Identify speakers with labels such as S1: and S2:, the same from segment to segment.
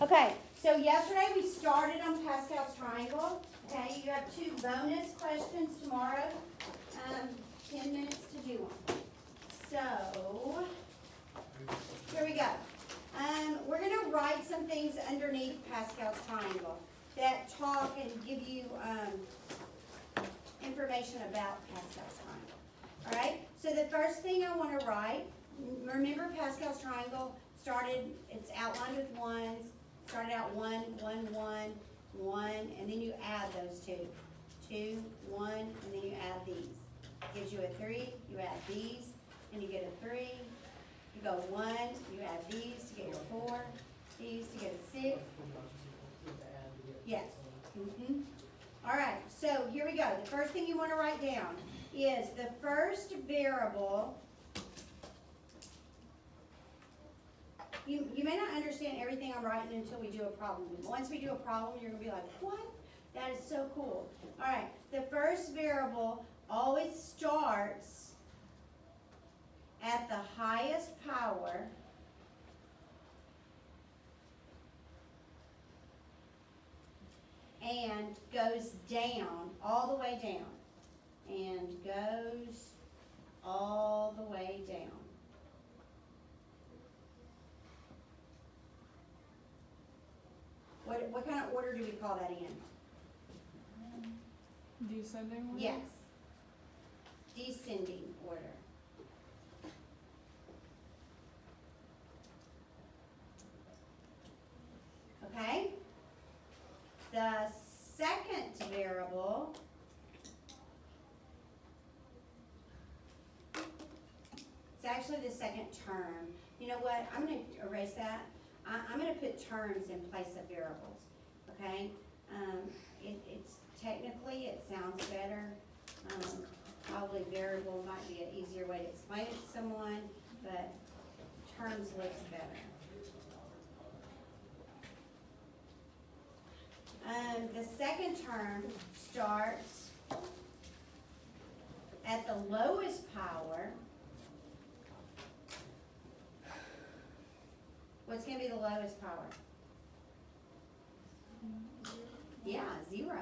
S1: Okay, so yesterday we started on Pascal's Triangle. Okay, you have 2 bonus questions tomorrow. 10 minutes to do them. So, here we go. We're going to write some things underneath Pascal's Triangle that talk and give you information about Pascal's Triangle. All right, so the first thing I want to write, remember Pascal's Triangle started, it's outlined with ones, started out 1, 1, 1, 1, and then you add those 2. 2, 1, and then you add these. Gives you a 3, you add these, and you get a 3. You go 1, you add these to get your 4, these to get a 6. Yes. All right, so here we go. The first thing you want to write down is the first variable. You may not understand everything I'm writing until we do a problem. Once we do a problem, you're going to be like, what? That is so cool. All right, the first variable always starts at the highest power and goes down, all the way down, and goes all the way down. What kind of order do we call that in?
S2: Descending order?
S1: Yes. Descending order. Okay? The second variable is actually the second term. You know what? I'm going to erase that. I'm going to put terms in place of variables. Okay? It's technically, it sounds better. Probably variable might be an easier way to explain it to someone, but terms looks better. The second term starts at the lowest power. What's going to be the lowest power? Yeah, 0.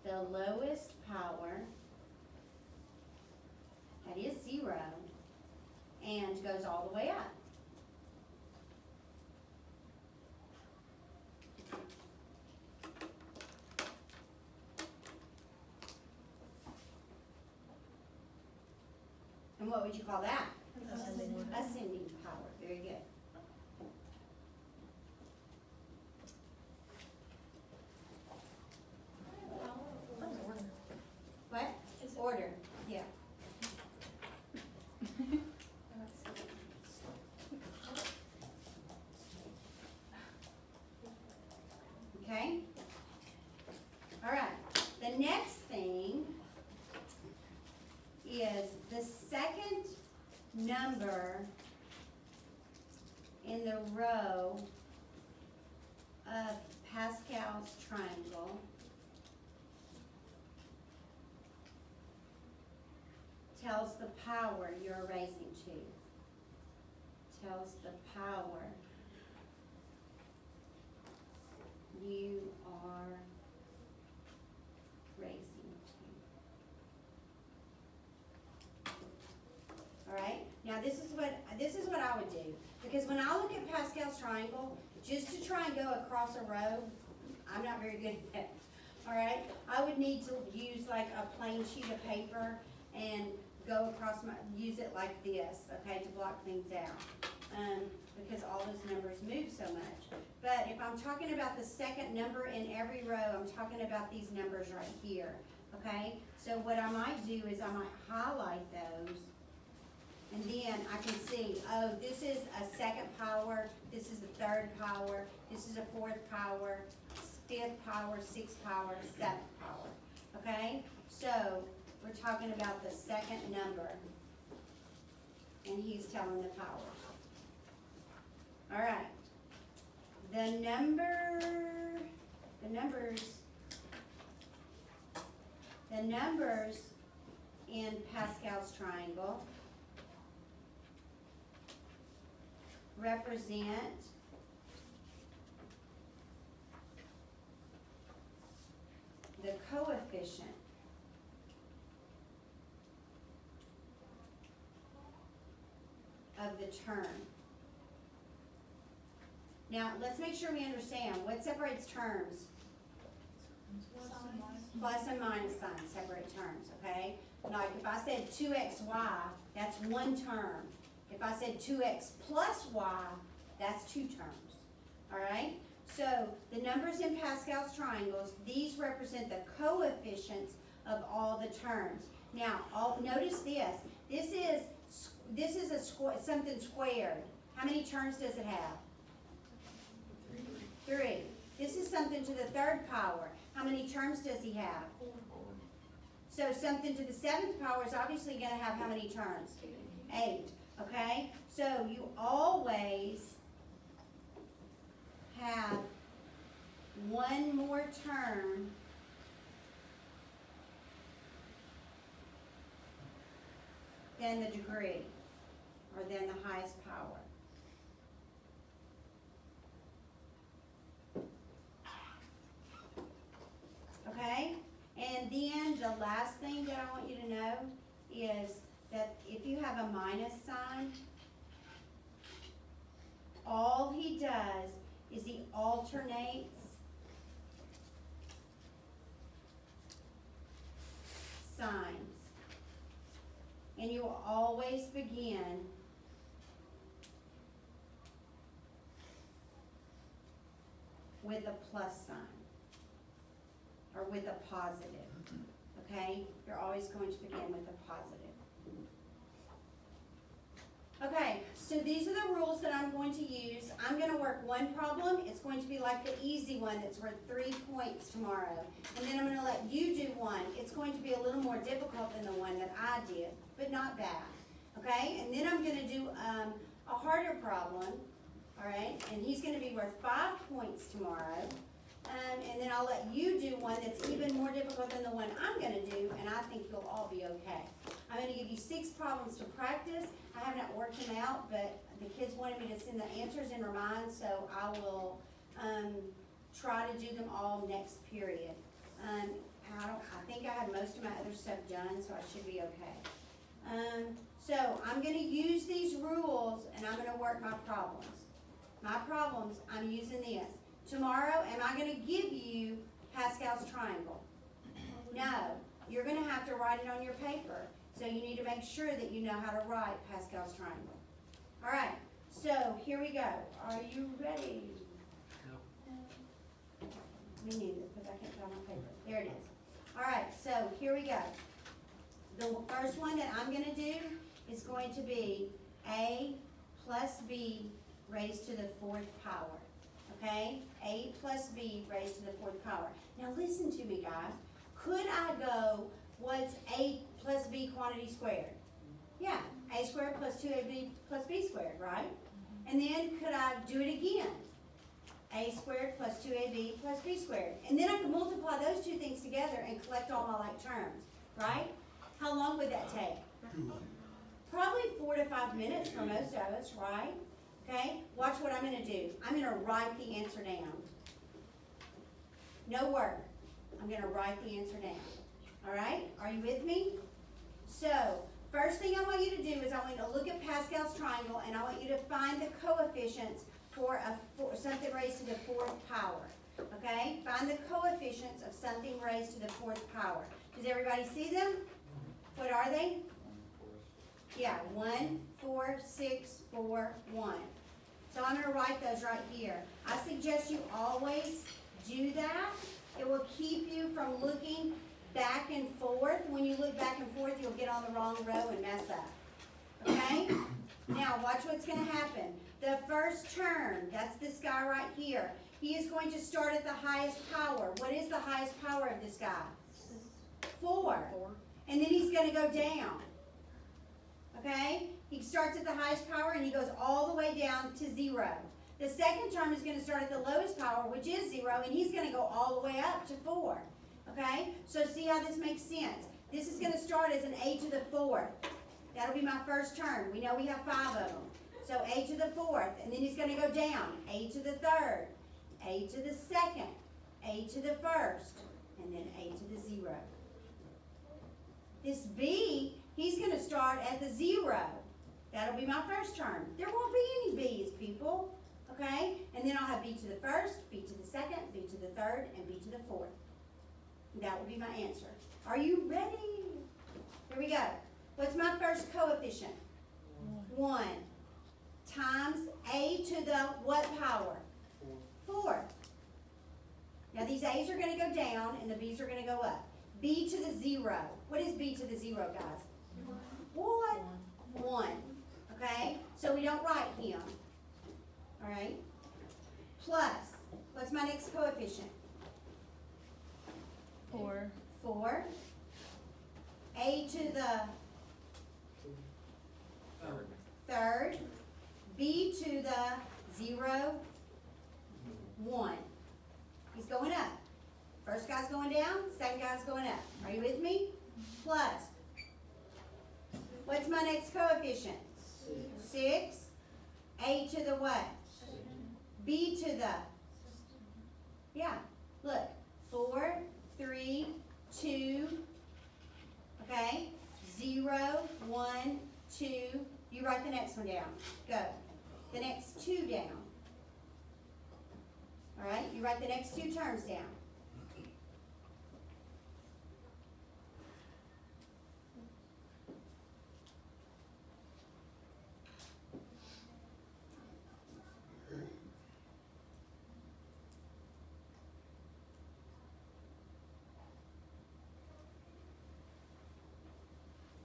S1: The lowest power, that is 0, and goes all the way up. And what would you call that? Ascending power. Very good. What? Order. Yeah. Okay? All right. The next thing is the second number in the row of Pascal's triangle tells the power you're raising to. Tells the power you are raising to. All right. Now this is what I would do, because when I look at Pascal's triangle, just to try and go across a row, I'm not very good at it. All right. I would need to use like a plain sheet of paper and go across use it like this, okay, to block things out, because all those numbers move so much. But if I'm talking about the second number in every row, I'm talking about these numbers right here, okay? So what I might do is I might highlight those, and then I can see, oh, this is a second power, this is a third power, this is a fourth power, fifth power, sixth power, seventh power, okay? So we're talking about the second number, and he's telling the powers. All right. The numbers in Pascal's triangle represent the coefficient of the term. Now, let's make sure we understand what separates terms. Plus and minus signs separate terms, okay? Like if I said 2xy, that's one term. If I said 2x plus y, that's two terms, all right? So the numbers in Pascal's triangles, these represent the coefficients of all the terms. Now, notice this. This is something squared. How many terms does it have? 3. This is something to the third power. How many terms does he have?
S2: 4.
S1: So something to the 7th power is obviously going to have how many terms? 8. Okay? So you always have one more term than the degree, or than the highest power. Okay? And then the last thing that I want you to know is that if you have a minus sign, all he does is he alternates signs. And you will always begin with a plus sign or with a positive, okay? You're always going to begin with a positive. Okay, so these are the rules that I'm going to use. I'm going to work one problem. It's going to be like the easy one that's worth 3 points tomorrow. And then I'm going to let you do one. It's going to be a little more difficult than the one that I did, but not bad. Okay, and then I'm going to do a harder problem, all right? And he's going to be worth 5 points tomorrow. And then I'll let you do one that's even more difficult than the one I'm going to do, and I think you'll all be okay. I'm going to give you 6 problems to practice. I have not worked them out, but the kids wanted me to send the answers in Remind, so I will try to do them all next period. I think I have most of my other stuff done, so I should be okay. So I'm going to use these rules, and I'm going to work my problems. My problems, I'm using this. Tomorrow, am I going to give you Pascal's triangle? No. You're going to have to write it on your paper. So you need to make sure that you know how to write Pascal's triangle. All right. So here we go. Are you ready? No. Me neither, because I can't find my paper. There it is. All right. So here we go. The first one that I'm going to do is going to be A plus B raised to the 4th power. Okay? A plus B raised to the 4th power. Now listen to me, guys. Could I go, what's A plus B quantity squared? Yeah, A squared plus 2AB plus B squared, right? And then could I do it again? A squared plus 2AB plus B squared. And then I could multiply those two things together and collect all my like terms, right? How long would that take? Probably 4 to 5 minutes for most of us, right? Okay, watch what I'm going to do. I'm going to write the answer down. No work. I'm going to write the answer down. All right, are you with me? So, first thing I want you to do is I want you to look at Pascal's triangle, and I want you to find the coefficients for something raised to the 4th power. Okay, find the coefficients of something raised to the 4th power. Does everybody see them? What are they? Yeah, 1, 4, 6, 4, 1. So I'm going to write those right here. I suggest you always do that. It will keep you from looking back and forth. When you look back and forth, you'll get on the wrong row and mess up. Okay? Now, watch what's going to happen. The first term, that's this guy right here. He is going to start at the highest power. What is the highest power of this guy? 4. And then he's going to go down. Okay? He starts at the highest power and he goes all the way down to 0. The second term is going to start at the lowest power, which is 0, and he's going to go all the way up to 4. Okay? So see how this makes sense. This is going to start as an A to the 4th. That'll be my first term. We know we have 5 of them. So A to the 4th, and then he's going to go down. A to the 3rd, A to the 2nd, A to the 1st, and then a to the 0. This b, he's going to start at the 0. That'll be my first term. There won't be any b's, people. Okay? And then I'll have b to the first, b to the second, b to the third, and b to the fourth. That will be my answer. Are you ready? Here we go. What's my first coefficient? 1 times a to the what power? 4. Now these a's are going to go down and the b's are going to go up. B to the 0. What is b to the 0, guys? What? 1. Okay? So we don't write him. All right? Plus, what's my next coefficient?
S2: 4.
S1: 4. A to the third. B to the 0. 1. He's going up. First guy's going down, second guy's going up. Are you with me? Plus, what's my next coefficient? 6. A to the what? B to the, yeah, look, 4, 3, 2, okay, 0, 1, 2. You write the next one down. Go. The next 2 down. All right, you write the next 2 terms down.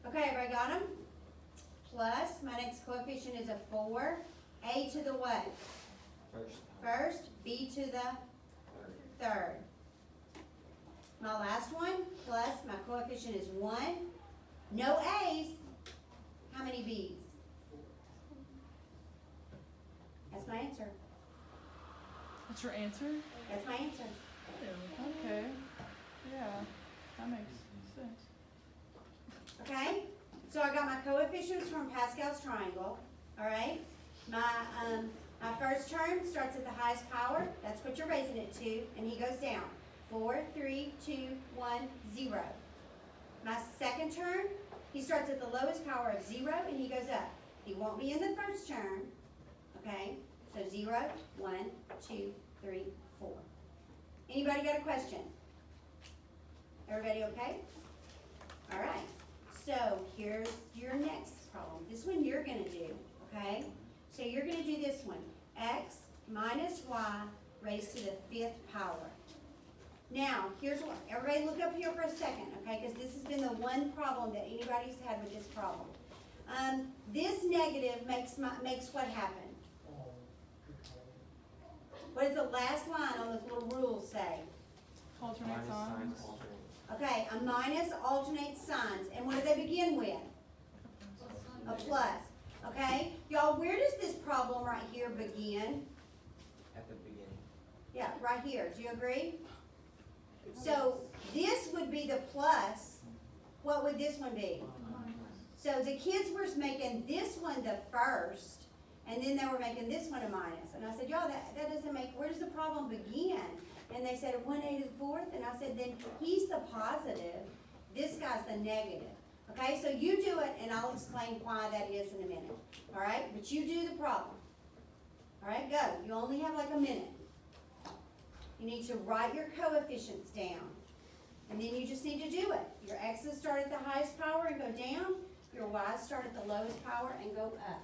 S1: Okay, everybody got them? Plus, my next coefficient is a 4. A to the what? First. B to the third. My last one, plus my coefficient is 1. No A's. How many B's? That's my answer.
S2: That's your answer?
S1: That's my answer.
S2: Okay. Yeah, that makes sense.
S1: Okay? So I got my coefficients from Pascal's Triangle. All right? My first term starts at the highest power. That's what you're raising it to. And he goes down. 4, 3, 2, 1, 0. My second term, he starts at the lowest power of 0 and he goes up. He won't be in the first term. Okay? So 0, 1, 2, 3, 4. Anybody got a question? Everybody okay? All right. So here's your next problem. This one you're going to do. Okay? So you're going to do this one. X minus y raised to the 5th power. Now, here's what. Everybody look up here for a second, okay? Because this has been the one problem that anybody's had with this problem. This negative makes what happen? What does the last line on this little rule say?
S2: Alternate signs.
S1: Okay, a minus alternates signs. And what do they begin with? A plus. Okay? Y'all, where does this problem right here begin?
S3: At the beginning.
S1: Yeah, right here. Do you agree? So this would be the plus. What would this one be? So the kids were making this one the first, and then they were making this one a minus. And I said, y'all, that doesn't make, where does the problem begin? And they said 1/8 to the 4th, and I said, then he's the positive, this guy's the negative. Okay, so you do it, and I'll explain why that is in a minute. All right, but you do the problem. All right, go. You only have like a minute. You need to write your coefficients down. And then you just need to do it. Your x's start at the highest power and go down. Your y's start at the lowest power and go up.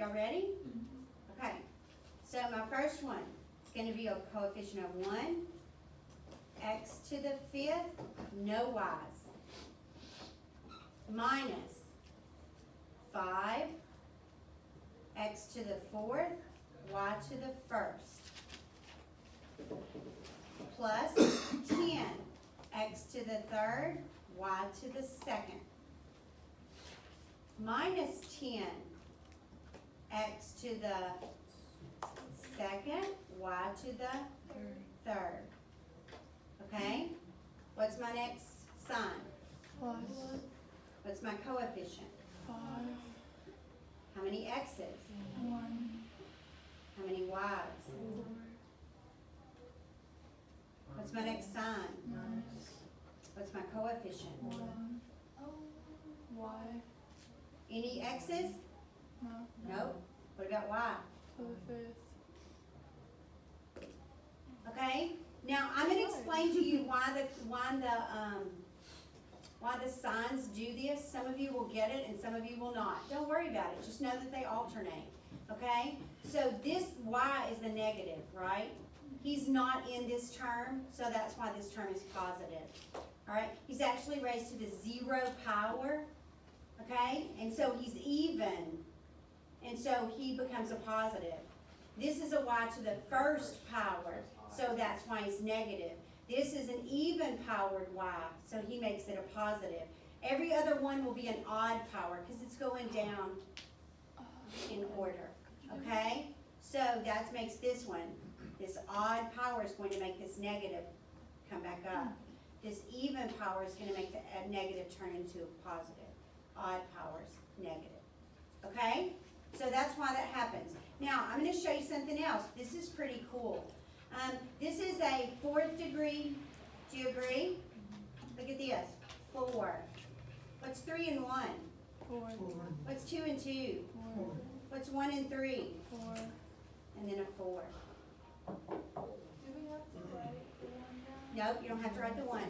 S1: y'all ready? Okay, so my first one is gonna be a coefficient of 1, x to the 5th, no y's, minus 5, x to the 4th, y to the 1st, plus 10, x to the 3rd, y to the 2nd, minus 10, x to the 2nd, y to the 3rd. Okay? What's my next sign?
S2: Plus
S1: What's my coefficient?
S2: 5,
S1: How many x's?
S2: 1,
S1: How many y's?
S2: 4,
S1: What's my next sign?
S2: minus
S1: What's my coefficient?
S2: 1, y,
S1: Any x's?
S2: no,
S1: Nope. What about y?
S2: to the 5th.
S1: Okay? Now I'm gonna explain to you why the signs do this. Some of you will get it and some of you will not. Don't worry about it. Just know that they alternate. Okay? So this y is the negative, right? He's not in this term, so that's why this term is positive. Alright? He's actually raised to the 0 power. Okay? And so he's even. And so he becomes a positive. This is a y to the 1st power, so that's why he's negative. This is an even powered y, so he makes it a positive. Every other one will be an odd power because it's going down in order. Okay? So that makes this one. This odd power is going to make this negative come back up. This even power is going to make the negative turn into a positive. Odd powers, negative. Okay? So that's why that happens. Now, I'm going to show you something else. This is pretty cool. This is a 4th degree. Do you agree? Look at this. 4. What's 3 and 1?
S2: 4,
S1: What's 2 and 2?
S2: 4,
S1: What's 1 and 3?
S2: 4.
S1: And then a 4.
S2: Do we have to write the 1 down?
S1: Nope, you don't have to write the 1.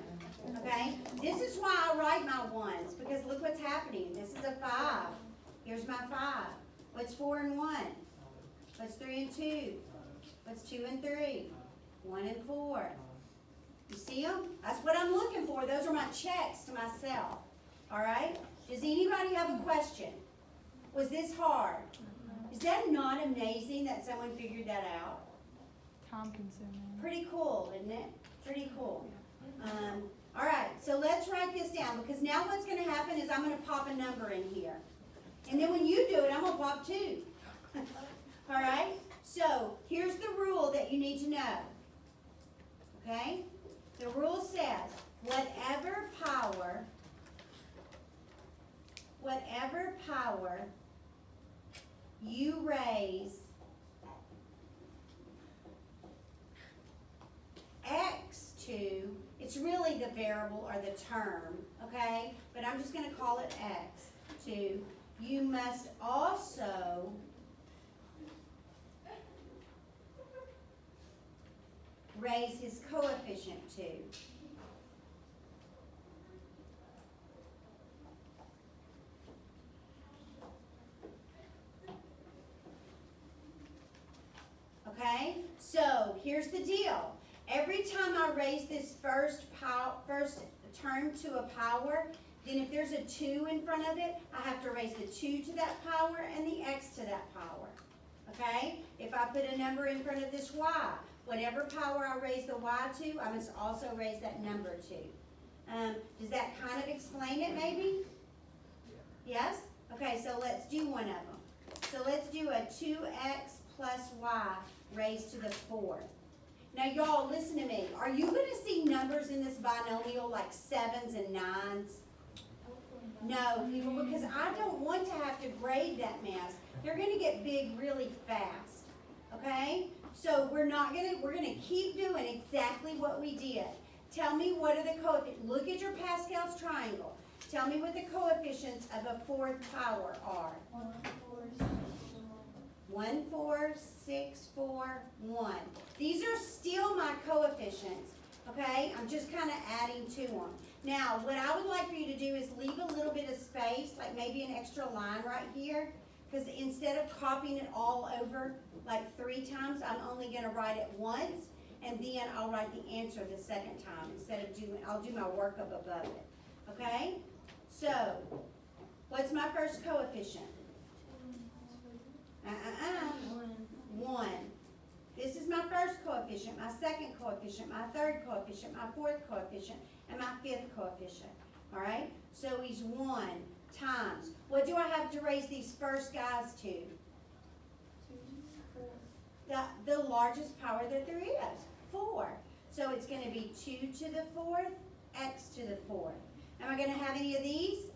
S1: Okay? This is why I write my 1s, because look what's happening. This is a 5. Here's my 5. What's 4 and 1? What's 3 and 2? What's 2 and 3? 1 and 4. You see them? That's what I'm looking for. Those are my checks to myself. All right? Does anybody have a question? Was this hard? Is that not amazing that someone figured that out?
S2: Time consuming.
S1: Pretty cool, isn't it? Pretty cool. All right, so let's write this down, because now what's going to happen is I'm going to pop a number in here. And then when you do it, I'm going to pop 2. All right? So here's the rule that you need to know. Okay? The rule says whatever power you raise x to, it's really the variable or the term, okay? But I'm just going to call it x to, you must also raise his coefficient to. Okay, so here's the deal. Every time I raise this first term to a power, then if there's a 2 in front of it, I have to raise the 2 to that power and the x to that power. Okay? If I put a number in front of this y, whatever power I raise the y to, I must also raise that number to. Does that kind of explain it maybe? Yes? Okay, so let's do one of them. So let's do a 2x plus y raised to the 4th. Now y'all, listen to me. Are you going to see numbers in this binomial like 7s and 9s? No, people, because I don't want to have to grade that mess. They're going to get big really fast. Okay? So we're going to keep doing exactly what we did. Tell me what are the coefficients. Look at your Pascal's triangle. Tell me what the coefficients of a 4th power are. 1, 4, 6, 4, 1. These are still my coefficients, okay? I'm just kind of adding to them. Now, what I would like for you to do is leave a little bit of space, like maybe an extra line right here, because instead of copying it all over like 3 times, I'm only gonna write it once, and then I'll write the answer the second time instead of I'll do my workup above it, okay? So, what's my first coefficient? 1. This is my first coefficient, my second coefficient, my third coefficient, my fourth coefficient, and my fifth coefficient, all right? So he's 1 times, what do I have to raise these first guys to? The largest power that there is, 4. So it's gonna be 2 to the 4th, x to the 4th. Am I gonna have any of these?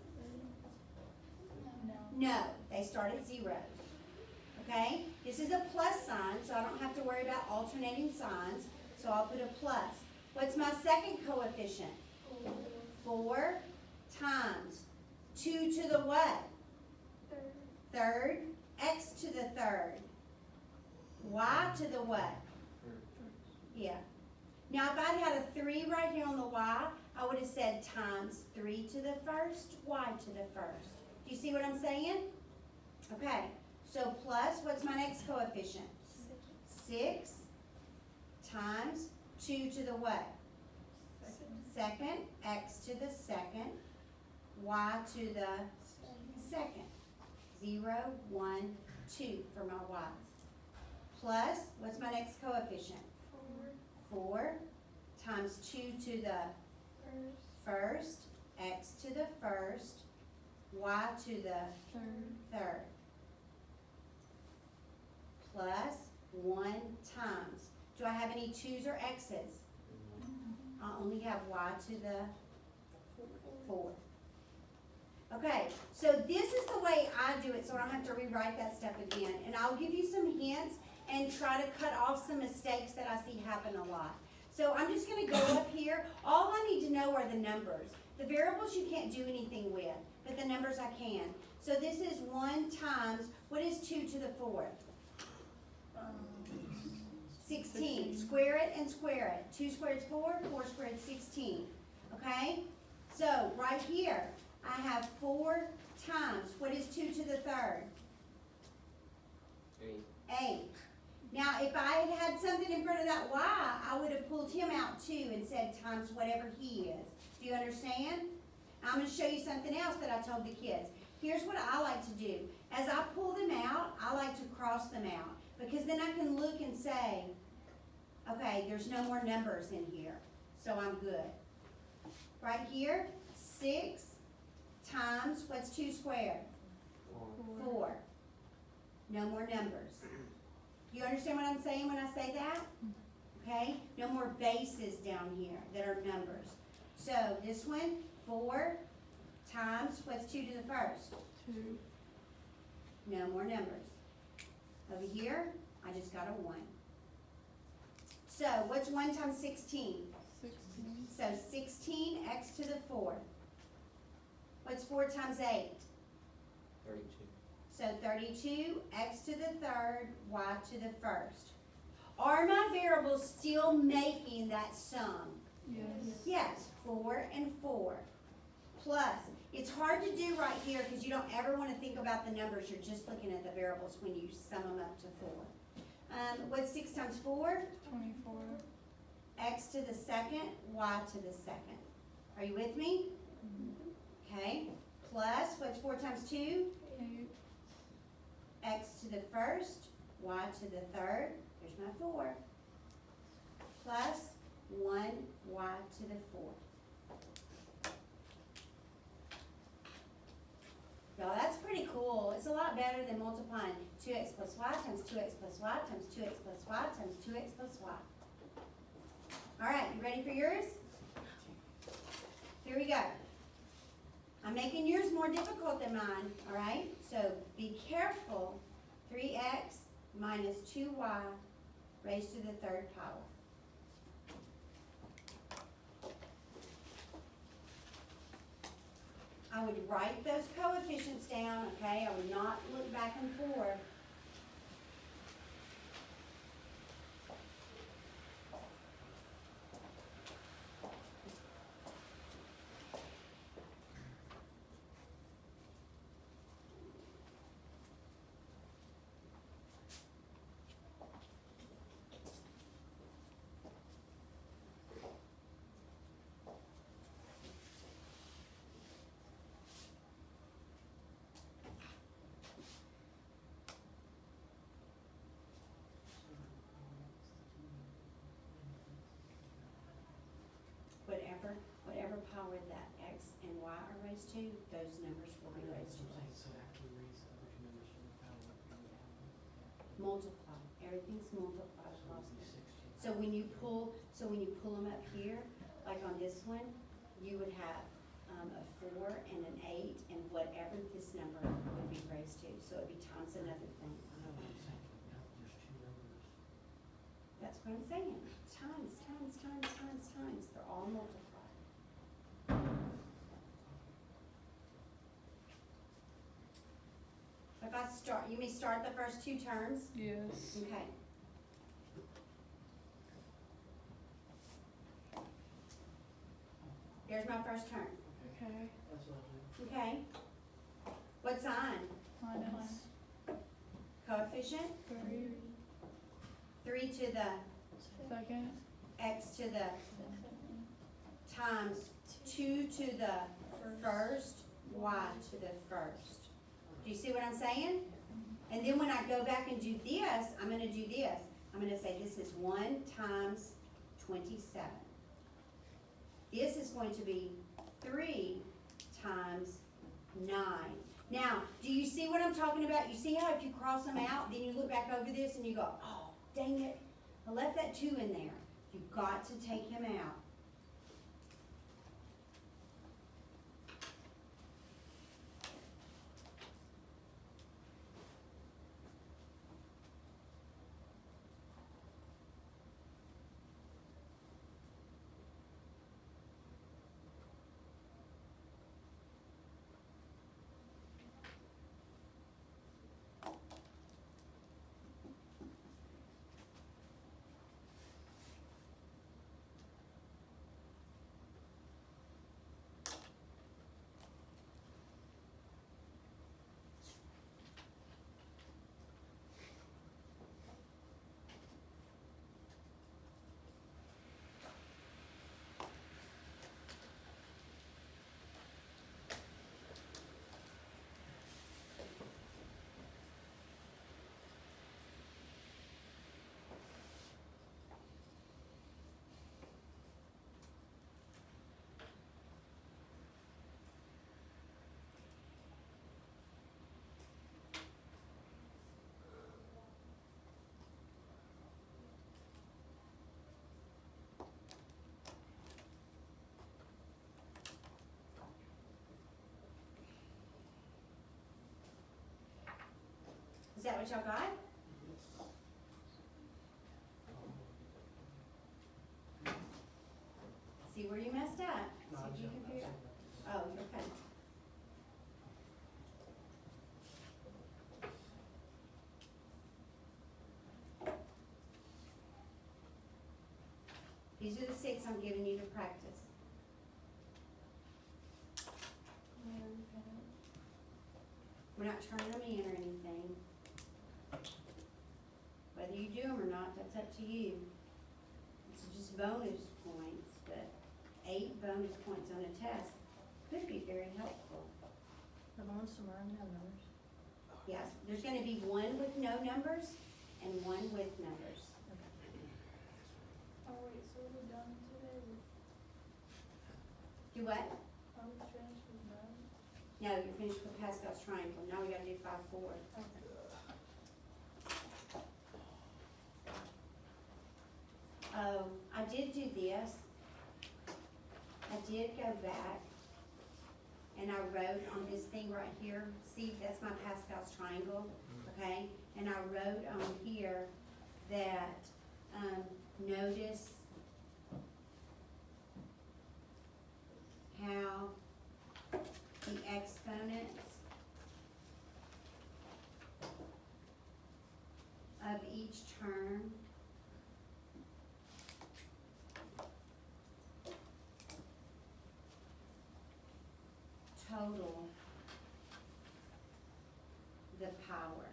S1: No, they start at 0. Okay, this is a plus sign, so I don't have to worry about alternating signs, so I'll put a plus. What's my second coefficient? 4 times 2 to the what? Third, x to the 3rd. Y to the what? Yeah. Now if I'd had a 3 right here on the y, I would have said times 3 to the 1st, y to the 1st. Do you see what I'm saying? Okay. So plus, what's my next coefficient? 6 times 2 to the what? Second, x to the 2nd, y to the 2nd. 0, 1, 2 for my y's. Plus, what's my next coefficient? 4 times 2 to the first, x to the 1st, y to the 3rd. Plus 1 times. Do I have any 2's or x's? I only have y to the 4. Okay, so this is the way I do it, so I don't have to rewrite that stuff again. And I'll give you some hints and try to cut off some mistakes that I see happen a lot. So I'm just gonna go up here. All I need to know are the numbers. The variables you can't do anything with, but the numbers I can. So this is 1 times, what is 2 to the 4th? 16. Square it and square it. 2 squared is 4, 4 squared is 16. Okay? So right here, I have 4 times. What is 2 to the 3rd? 8. Now, if I had had something in front of that y, I would have pulled him out too and said times whatever he is. Do you understand? I'm going to show you something else that I told the kids. Here's what I like to do. As I pull them out, I like to cross them out. Because then I can look and say, okay, there's no more numbers in here, so I'm good. Right here, 6 times, what's 2 squared? 4. No more numbers. You understand what I'm saying when I say that? Okay, no more bases down here that are numbers. So this one, 4 times, what's 2 to the 1st?
S2: 2.
S1: No more numbers. Over here, I just got a 1. So, what's 1 times 16?
S2: 16.
S1: So, 16, x to the 4th. What's 4 times 8?
S3: 32.
S1: So, 32, x to the 3rd, y to the 1st. Are my variables still making that sum?
S2: Yes.
S1: Yes, 4 and 4. Plus, it's hard to do right here because you don't ever want to think about the numbers. You're just looking at the variables when you sum them up to 4. What's 6 times 4?
S2: 24.
S1: X to the 2nd, y to the 2nd. Are you with me? Okay. Plus, what's 4 times 2?
S2: 8.
S1: X to the 1st, y to the 3rd. There's my 4. Plus 1, y to the 4th. Y'all, that's pretty cool. It's a lot better than multiplying 2x plus y times 2x plus y times 2x plus y times 2x plus y. All right, you ready for yours? Here we go. I'm making yours more difficult than mine, all right? So be careful. 3x minus 2y raised to the 3rd power. I would write those coefficients down, okay? I would not look back and forth. those numbers will be raised to us.
S4: So after we raise the other two numbers from the power, we add them.
S1: Multiply, everything's multiplied
S4: So
S1: across
S4: it'd be
S1: there.
S4: 16.
S1: So when you pull them up here, like on this one, you would have, a 4 and an 8 and whatever this number would be raised to, so it'd be times another thing.
S4: I know what I'm saying, now there's two numbers.
S1: That's what I'm saying, times, they're all multiplied. If I start, you may start the first two terms,
S2: Yes.
S1: okay. There's my first term,
S2: Okay.
S4: That's what I do.
S1: okay? What sign?
S2: Minus
S1: Coefficient?
S2: 3.
S1: 3 to the
S2: Second.
S1: x to the times 2 to the first, y to the first. Do you see what I'm saying? And then when I go back and do this, I'm gonna do this. I'm gonna say this is 1 times 27. This is going to be 3 times 9. Now, do you see what I'm talking about? You see how if you cross them out, then you look back over this and you go, oh, dang it, I left that 2 in there. You've got to take him out. Is that what y'all got? See where you messed up? See if you can figure out. Oh, okay. These are the 6 I'm giving you to practice. We're not turning them in or anything. Whether you do them or not, that's up to you. It's just bonus points, but 8 bonus points on a test could be very helpful.
S5: The ones tomorrow have numbers.
S1: Yes, there's gonna be one with no numbers and one with numbers.
S2: Oh wait, so we're done today with,
S1: Do what?
S2: are we finished with none?
S1: No, you're finished with Pascal's Triangle. Now we gotta do 5-4. Oh, I did do this. I did go back and I wrote on this thing right here, see, that's my Pascal's Triangle, okay? And I wrote on here that, notice how the exponents of each term total the power.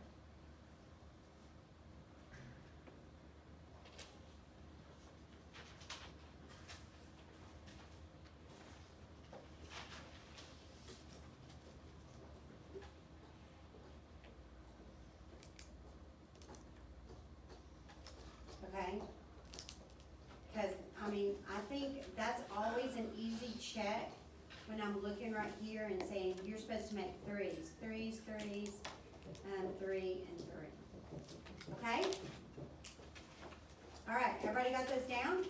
S1: Okay? Because, I mean, I think that's always an easy check when I'm looking right here and saying, you're supposed to make threes, threes, threes, 3 and 3. Okay? All right, everybody got those down?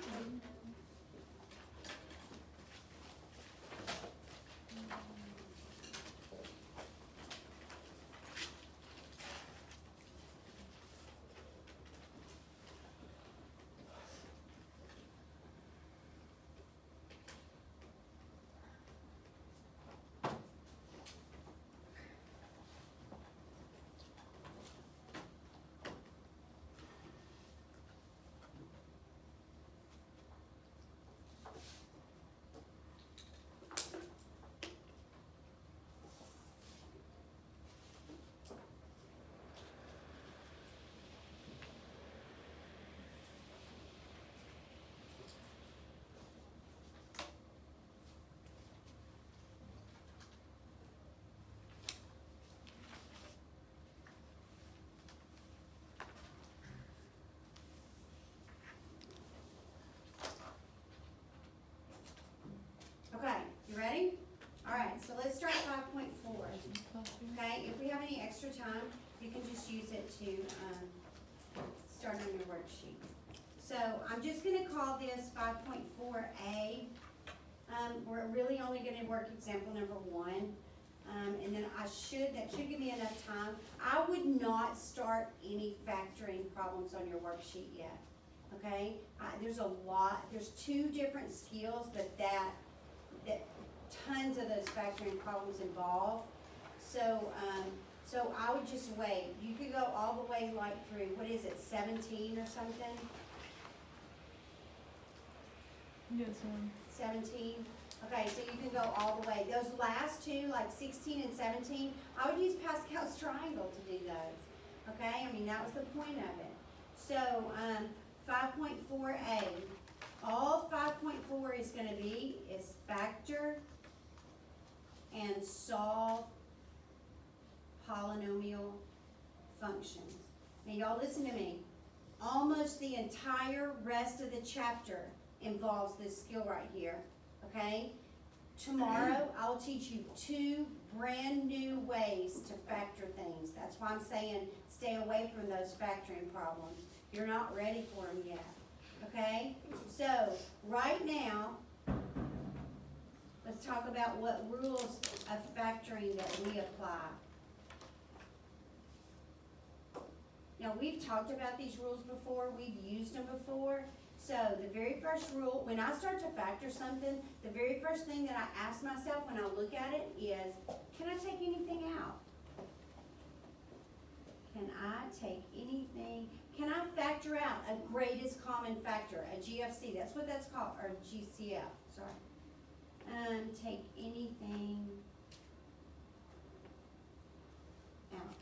S1: Okay, you ready? All right, so let's start 5.4. Okay, if we have any extra time, you can just use it to start on your worksheet. So I'm just gonna call this 5.4A. We're really only gonna work example number 1. And then that should give me enough time. I would not start any factoring problems on your worksheet yet, okay? There's 2 different skills that tons of those factoring problems involve. So I would just wait. You could go all the way like through, 17 or something?
S5: Yes,
S1: 17? Okay, so you can go all the way. Those last 2, like 16 and 17, I would use Pascal's Triangle to do those. Okay, I mean, that was the point of it. So, 5.4A. All 5.4 is gonna be is factor and solve polynomial functions. Now y'all listen to me. Almost the entire rest of the chapter involves this skill right here, okay? Tomorrow, I'll teach you 2 brand new ways to factor things. That's why I'm saying stay away from those factoring problems. You're not ready for them yet, okay? So, right now, let's talk about what rules of factoring that we apply. Now, we've talked about these rules before, we've used them before. So the very first rule, when I start to factor something, the very first thing that I ask myself when I look at it is, can I take anything out? Can I take anything? Can I factor out a greatest common factor, a GFC? That's what that's called, or GCF, sorry. Take anything out.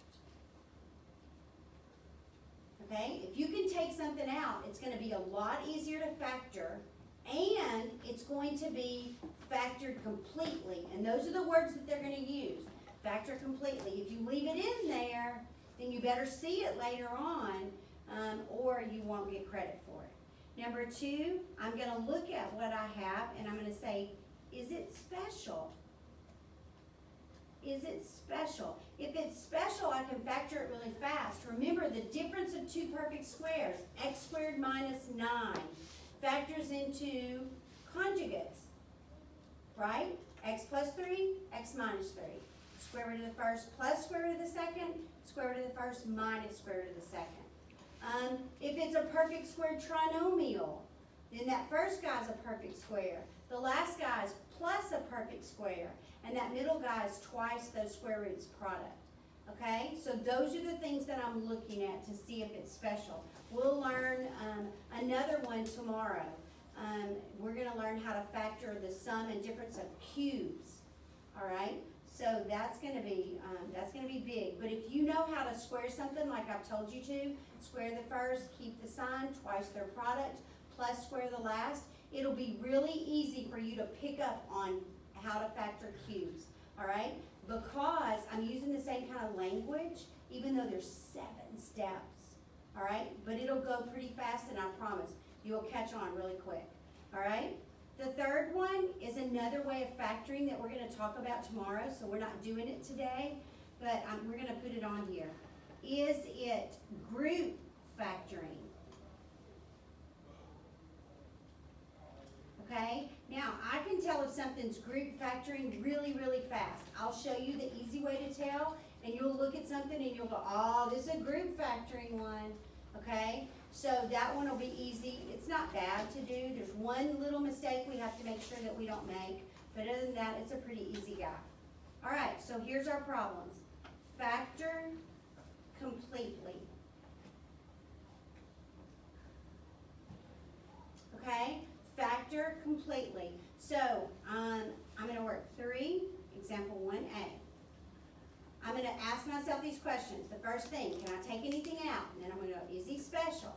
S1: Okay, if you can take something out, it's gonna be a lot easier to factor, and it's going to be factored completely, and those are the words that they're gonna use, factor completely. If you leave it in there, then you better see it later on, or you won't get credit for it. Number 2, I'm gonna look at what I have, and I'm gonna say, is it special? Is it special? If it's special, I can factor it really fast. Remember the difference of 2 perfect squares, x squared minus 9, factors into conjugates, right? X plus 3, x minus 3. Square root of the first plus square root of the second, square root of the first minus square root of the second. If it's a perfect square trinomial, then that first guy's a perfect square. The last guy's plus a perfect square. And that middle guy is twice those square roots product, okay? So those are the things that I'm looking at to see if it's special. We'll learn another one tomorrow. We're gonna learn how to factor the sum and difference of cubes, all right? So that's gonna be big. But if you know how to square something like I've told you to, square the first, keep the sign, twice their product, plus square the last, it'll be really easy for you to pick up on how to factor cubes, all right? Because I'm using the same kind of language, even though there's 7 steps, all right? But it'll go pretty fast, and I promise you'll catch on really quick, all right? The third one is another way of factoring that we're gonna talk about tomorrow, so we're not doing it today, but we're gonna put it on here. Is it group factoring? Okay, now I can tell if something's group factoring really, really fast. I'll show you the easy way to tell, and you'll look at something and you'll go, oh, this is a group factoring one, okay? So that one will be easy. It's not bad to do. There's one little mistake we have to make sure that we don't make, but other than that, it's a pretty easy guy. All right, so here's our problems. Factor completely. Okay, factor completely. So I'm gonna work 3, example 1A. I'm gonna ask myself these questions. The first thing, can I take anything out? And then I'm gonna go, is he special?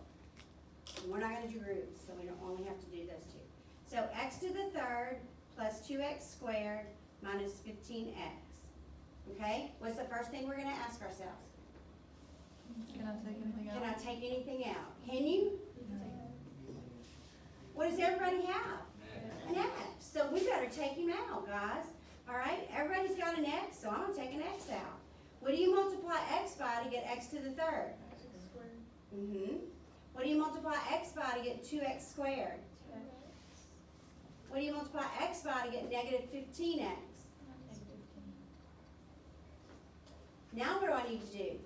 S1: And we're not gonna do groups, so we don't only have to do those two. So x to the third plus 2x squared minus 15x. Okay, what's the first thing we're gonna ask ourselves?
S5: Can I take anything out?
S1: Can I take anything out? Can you? What does everybody have? An x. So we better take him out, guys. All right, everybody's got an x, so I'm gonna take an x out. What do you multiply x by to get x to the third?
S2: X squared.
S1: Mm-hmm. What do you multiply x by to get 2x squared? What do you multiply x by to get negative 15x? Now what do I need to do?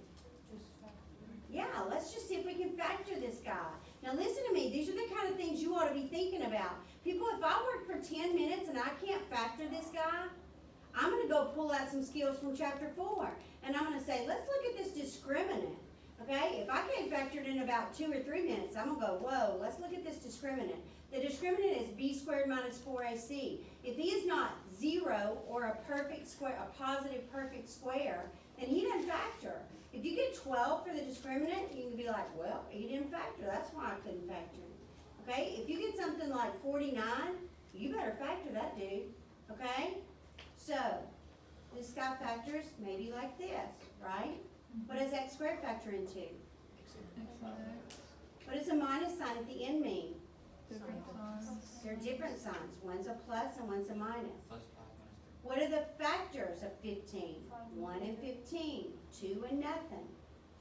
S1: Yeah, let's just see if we can factor this guy. Now listen to me, these are the kind of things you ought to be thinking about. People, if I work for 10 minutes and I can't factor this guy, I'm gonna go pull out some skills from chapter 4. And I'm gonna say, let's look at this discriminant. Okay, if I can't factor it in about 2 or 3 minutes, I'm gonna go, whoa, let's look at this discriminant. The discriminant is b squared minus 4ac. If he is not 0 or a perfect square, a positive perfect square, then he doesn't factor. If you get 12 for the discriminant, you can be like, well, he didn't factor, that's why I couldn't factor it. Okay, if you get something like 49, you better factor that dude, okay? So, this guy factors maybe like this, right? What does x squared factor into? What does a minus sign at the end mean?
S5: Different signs.
S1: They're different signs. One's a plus and one's a minus.
S3: Plus 5 minus
S1: What are the factors of 15? 1 and 15, 2 and nothing,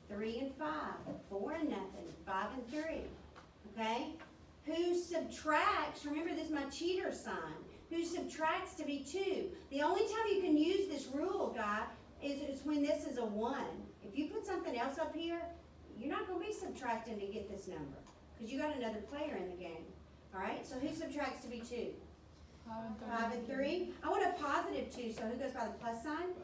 S1: 3 and 5, 4 and nothing, 5 and 3, okay? Who subtracts, remember this is my cheater sign, who subtracts to be 2. The only time you can use this rule, guy, is when this is a 1. If you put something else up here, you're not going to be subtracting to get this number, because you got another player in the game, all right? So who subtracts to be 2? 5 and 3. I want a positive 2, so who goes by the plus sign?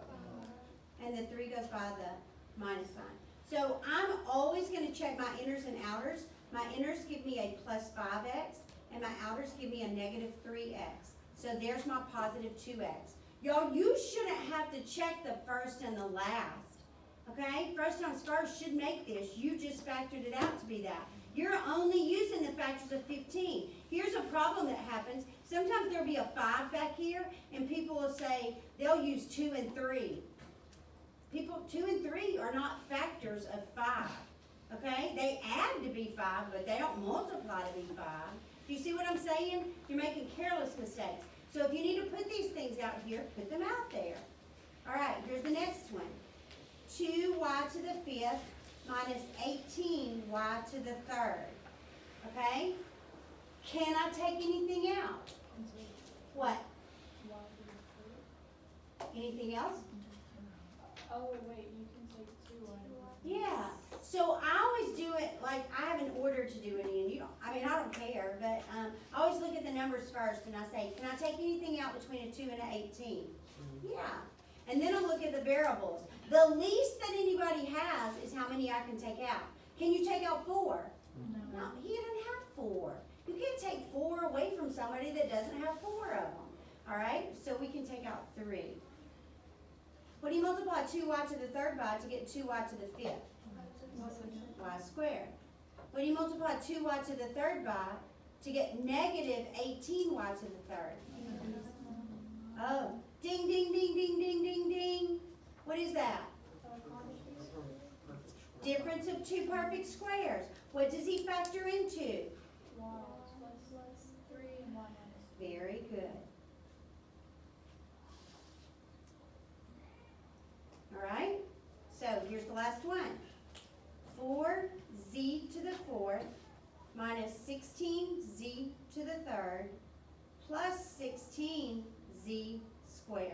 S1: And the 3 goes by the minus sign. So I'm always going to check my inners and outers. My inners give me a plus 5x, and my outers give me a negative 3x. So there's my positive 2x. Y'all, you shouldn't have to check the first and the last. Okay? First times first should make this. You just factored it out to be that. You're only using the factors of 15. Here's a problem that happens. Sometimes there'll be a 5 back here, and people will say they'll use 2 and 3. People, 2 and 3 are not factors of 5. Okay? They add to be 5, but they don't multiply to be 5. Do you see what I'm saying? You're making careless mistakes. So if you need to put these things out here, put them out there. All right, here's the next one. 2y to the 5th minus 18y to the 3rd. Okay? Can I take anything out? What? Anything else?
S2: Oh, wait, you can take 2 on.
S1: Yeah. So I always do it like I have an order to do it in. You don't, I mean, I don't care, but I always look at the numbers first and I say, can I take anything out between a 2 and an 18? Yeah. And then I'll look at the variables. The least that anybody has is how many I can take out. Can you take out 4? No, he didn't have 4. You can't take 4 away from somebody that doesn't have 4 of them. All right? So we can take out 3. What do you multiply 2y to the 3rd by to get 2y to the 5th? Y squared. What do you multiply 2y to the 3rd by to get negative 18y to the 3rd? Oh, ding, ding, ding, ding, ding, ding, ding. What is that? Difference of 2 perfect squares. What does he factor into?
S2: Y plus 3 and y minus
S1: Very good. All right, so here's the last one. 4z to the fourth minus 16z to the third plus 16z squared.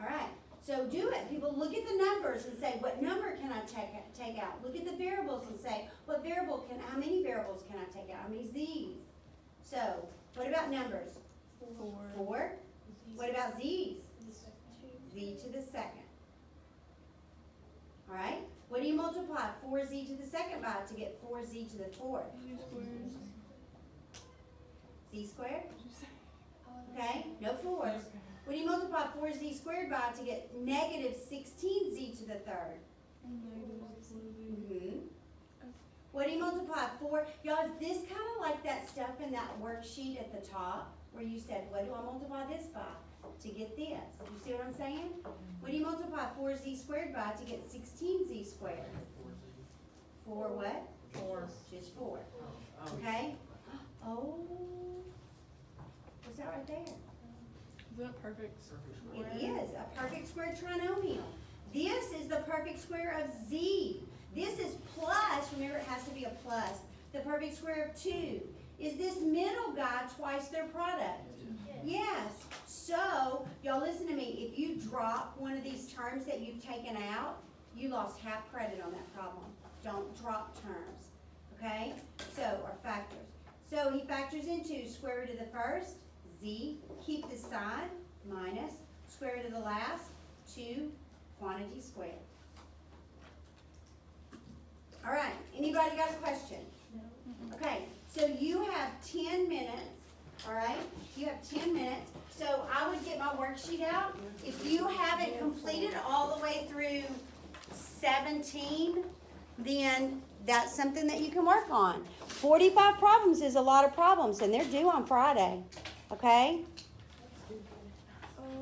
S1: All right, so do it. People look at the numbers and say, what number can I take out? Look at the variables and say, how many variables can I take out? How many z's? So, what about numbers? 4. What about z's? Z to the second. All right, what do you multiply 4z to the second by to get 4z to the fourth? Z squared? Okay, no 4s. What do you multiply 4z squared by to get negative 16z to the third? What do you multiply 4? Y'all, is this kind of like that stuff in that worksheet at the top where you said, what do I multiply this by to get this? You see what I'm saying? What do you multiply 4z squared by to get 16z squared? 4 what?
S4: 4.
S1: Just 4. Okay? Oh. What's that right there?
S5: Is that perfect?
S1: It is a perfect square trinomial. This is the perfect square of z. This is plus, remember it has to be a plus, the perfect square of 2. Is this middle guy twice their product? Yes. So, y'all listen to me. If you drop one of these terms that you've taken out, you lost half credit on that problem. Don't drop terms. Okay? So, or factors. So, he factors into square root of the first, z, keep this side, minus, square root of the last, 2, quantity squared. All right, anybody got a question? Okay, so you have 10 minutes, all right? You have 10 minutes, so I would get my worksheet out. If you haven't completed all the way through 17, then that's something that you can work on. 45 problems is a lot of problems, and they're due on Friday, okay?